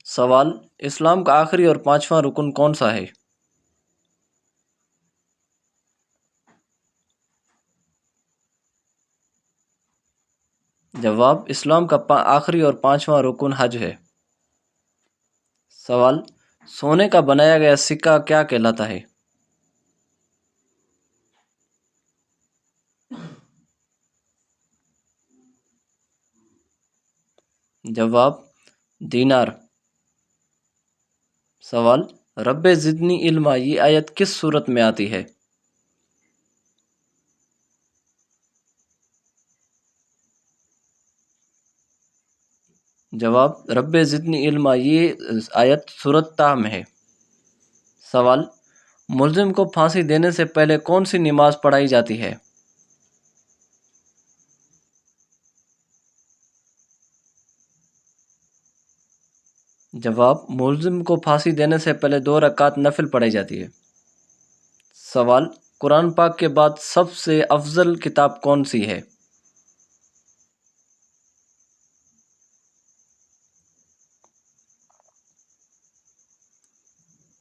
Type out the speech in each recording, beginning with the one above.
سوال: اسلام کا آخری اور پانچواں رکن کون سا ہے؟ جواب: اسلام کا آخری اور پانچواں رکن حج ہے۔ سوال: سونے کا بنایا گیا سکہ کیا کہلاتا ہے؟ جواب: دینار۔ سوال: رب زدنی علما یہ آیت کس صورت میں آتی ہے؟ جواب: رب زدنی علما یہ آیت سورۃ طہ میں ہے۔ سوال: ملزم کو پھانسی دینے سے پہلے کون سی نماز پڑھائی جاتی ہے؟ جواب: ملزم کو پھانسی دینے سے پہلے 2 رکعت نفل پڑھائی جاتی ہے۔ سوال: قرآن پاک کے بعد سب سے افضل کتاب کون سی ہے؟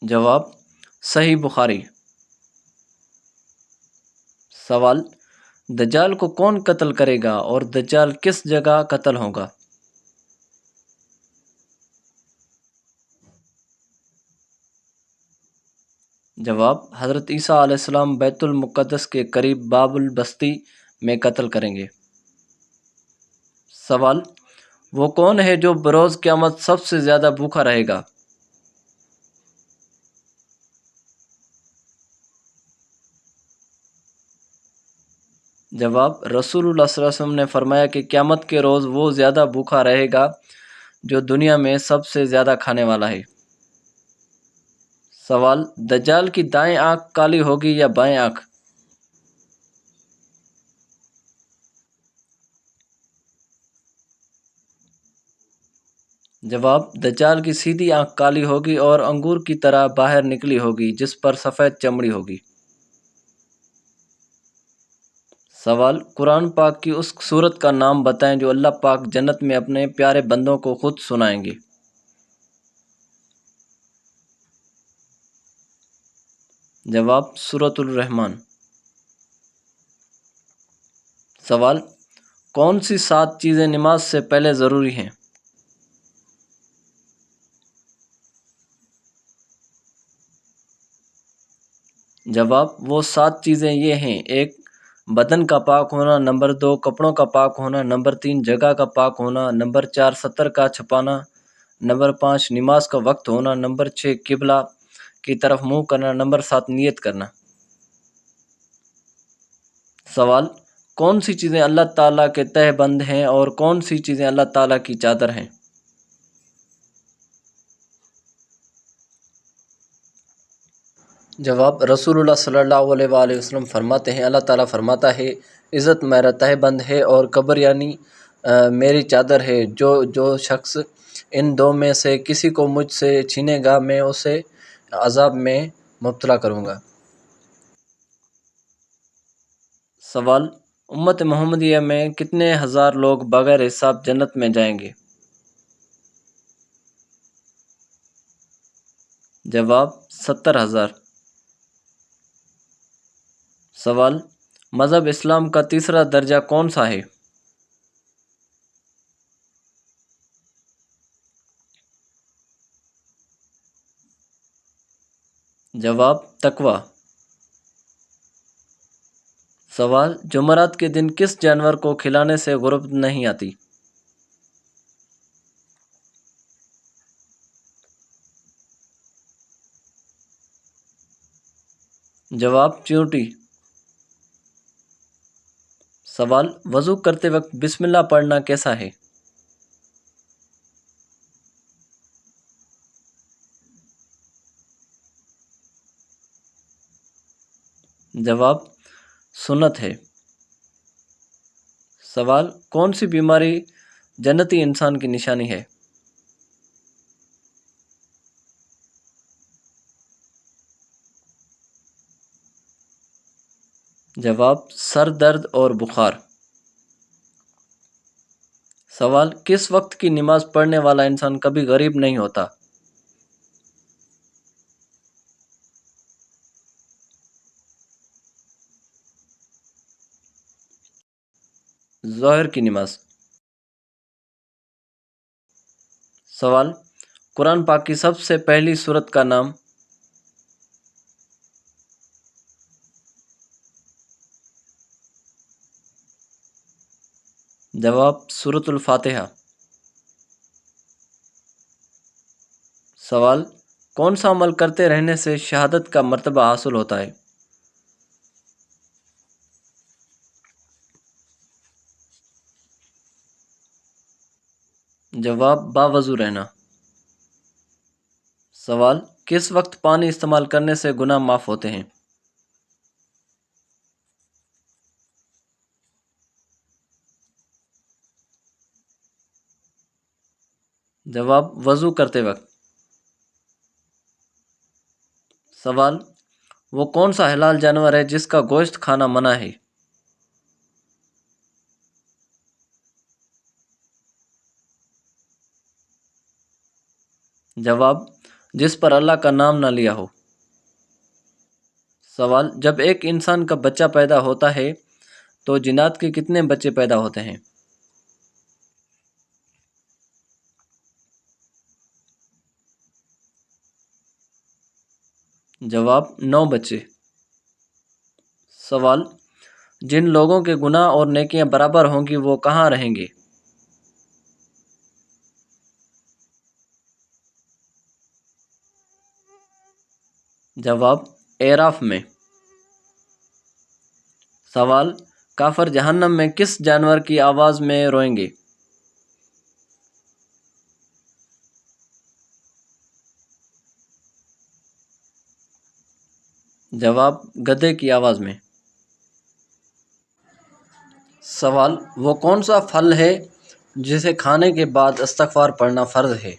جواب: صحیح بخاری۔ سوال: دجال کو کون قتل کرے گا اور دجال کس جگہ قتل ہوگا؟ جواب: حضرت عیسیٰ علیہ السلام بیت المقدس کے قریب باب البستی میں قتل کریں گے۔ سوال: وہ کون ہے جو بروز قیامت سب سے زیادہ بھوکا رہے گا؟ جواب: رسول اللہ صلی اللہ علیہ وسلم نے فرمایا کہ قیامت کے روز وہ زیادہ بھوکا رہے گا جو دنیا میں سب سے زیادہ کھانے والا ہے۔ سوال: دجال کی دائیں آنکھ کالی ہوگی یا بائیں آنکھ؟ جواب: دجال کی سیدھی آنکھ کالی ہوگی اور انگور کی طرح باہر نکلی ہوگی جس پر سفید چمڑی ہوگی۔ سوال: قرآن پاک کی اس سورت کا نام بتائیں جو اللہ پاک جنت میں اپنے پیارے بندوں کو خود سنائیں گے۔ جواب: سورۃ الرحمن۔ سوال: کون سی 7 چیزیں نماز سے پہلے ضروری ہیں؟ جواب: وہ 7 چیزیں یہ ہیں: 1 بدن کا پاک ہونا، نمبر 2 کپڑوں کا پاک ہونا، نمبر 3 جگہ کا پاک ہونا، نمبر 4 ستر کا چھپانا، نمبر 5 نماز کا وقت ہونا، نمبر 6 قبلہ کی طرف منہ کرنا، نمبر 7 نیت کرنا۔ سوال: کون سی چیزیں اللہ تعالیٰ کے تہ بند ہیں اور کون سی چیزیں اللہ تعالیٰ کی چادر ہیں؟ جواب: رسول اللہ صلی اللہ علیہ وآلہ وسلم فرماتے ہیں، اللہ تعالیٰ فرماتا ہے عزت میرا تہ بند ہے اور قبر یعنی میری چادر ہے۔ جو شخص ان 2 میں سے کسی کو مجھ سے چھینے گا میں اسے عذاب میں مبتلا کروں گا۔ سوال: امت محمدیہ میں کتنے ہزار لوگ بغیر حساب جنت میں جائیں گے؟ جواب: 70,000۔ سوال: مذہب اسلام کا تیسرا درجہ کون سا ہے؟ جواب: تقویٰ۔ سوال: جمعرات کے دن کس جانور کو کھلانے سے غربت نہیں آتی؟ جواب: چیونٹی۔ سوال: وضو کرتے وقت بسم اللہ پڑھنا کیسا ہے؟ جواب: سنت ہے۔ سوال: کون سی بیماری جنتی انسان کی نشانی ہے؟ جواب: سر درد اور بخار۔ سوال: کس وقت کی نماز پڑھنے والا انسان کبھی غریب نہیں ہوتا؟ ظہر کی نماز۔ سوال، قرآن پاک کی سب سے پہلی سورت کا نام؟ جواب، سورۃ الفاتحہ۔ سوال، کون سا عمل کرتے رہنے سے شہادت کا مرتبہ حاصل ہوتا ہے؟ جواب، باوضو رہنا۔ سوال، کس وقت پانی استعمال کرنے سے گناہ معاف ہوتے ہیں؟ جواب، وضو کرتے وقت۔ سوال، وہ کون سا حلال جانور ہے جس کا گوشت کھانا منع ہے؟ جواب، جس پر اللہ کا نام نہ لیا ہو۔ سوال، جب ایک انسان کا بچہ پیدا ہوتا ہے تو جنات کے کتنے بچے پیدا ہوتے ہیں؟ جواب، 9 بچے۔ سوال، جن لوگوں کے گناہ اور نیکیاں برابر ہوں گی وہ کہاں رہیں گے؟ جواب، اعراف میں۔ سوال، کافر جہنم میں کس جانور کی آواز میں روئیں گے؟ جواب، گدھے کی آواز میں۔ سوال، وہ کون سا پھل ہے جسے کھانے کے بعد استغفار پڑھنا فرض ہے؟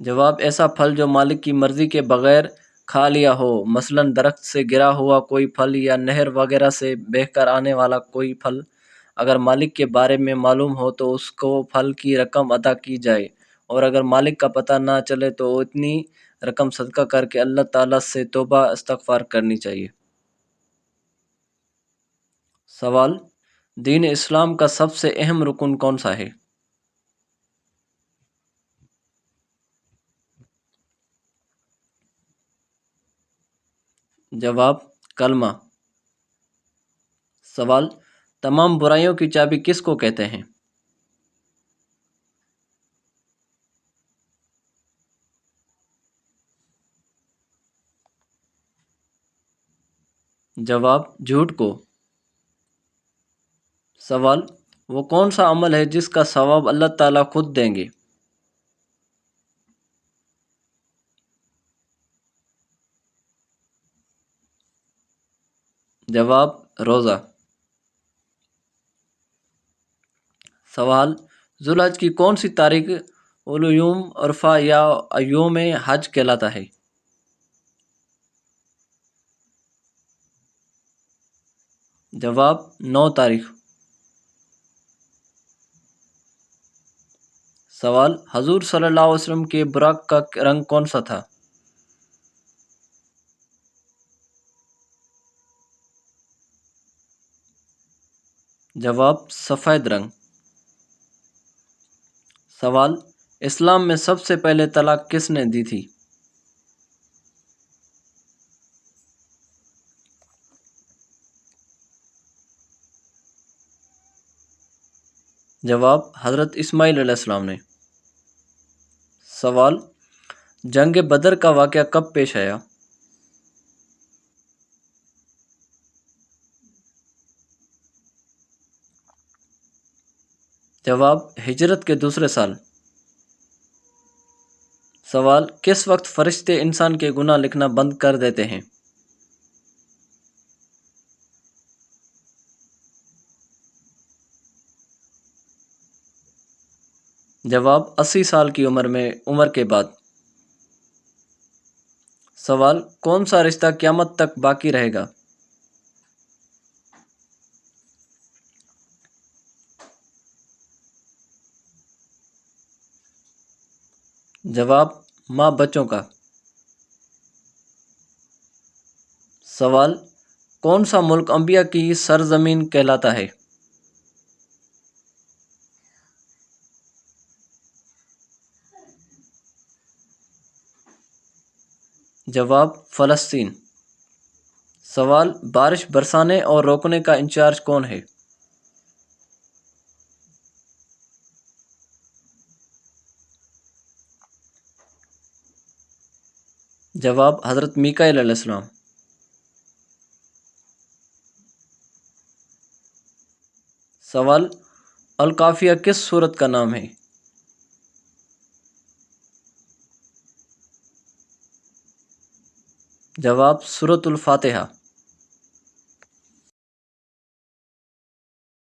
جواب، ایسا پھل جو مالک کی مرضی کے بغیر کھا لیا ہو، مثلا درخت سے گرا ہوا کوئی پھل یا نہر وغیرہ سے بہہ کر آنے والا کوئی پھل۔ اگر مالک کے بارے میں معلوم ہو تو اس کو پھل کی رقم ادا کی جائے، اور اگر مالک کا پتہ نہ چلے تو اتنی رقم صدقہ کر کے اللہ تعالیٰ سے توبہ استغفار کرنی چاہیے۔ سوال، دین اسلام کا سب سے اہم رکن کون سا ہے؟ جواب، کلمہ۔ سوال، تمام برائیوں کی چابی کس کو کہتے ہیں؟ جواب، جھوٹ کو۔ سوال، وہ کون سا عمل ہے جس کا ثواب اللہ تعالیٰ خود دیں گے؟ جواب، روزہ۔ سوال، ذوالحج کی کون سی تاریخ الیوم عرفہ یا یوم حج کہلاتا ہے؟ جواب، 9 تاریخ۔ سوال، حضور صلی اللہ علیہ وسلم کے براق کا رنگ کون سا تھا؟ جواب، سفید رنگ۔ سوال، اسلام میں سب سے پہلے طلاق کس نے دی تھی؟ جواب، حضرت اسماعیل علیہ السلام نے۔ سوال، جنگ بدر کا واقعہ کب پیش آیا؟ جواب، ہجرت کے دوسرے سال۔ سوال، کس وقت فرشتے انسان کے گناہ لکھنا بند کر دیتے ہیں؟ جواب، 80 سال کی عمر کے بعد۔ سوال، کون سا رشتہ قیامت تک باقی رہے گا؟ جواب، ماں بچوں کا۔ سوال، کون سا ملک انبیاء کی سرزمین کہلاتا ہے؟ جواب، فلسطین۔ سوال، بارش برسانے اور روکنے کا انچارج کون ہے؟ جواب، حضرت میکائیل علیہ السلام۔ سوال، القافیہ کس سورت کا نام ہے؟ جواب، سورۃ الفاتحہ۔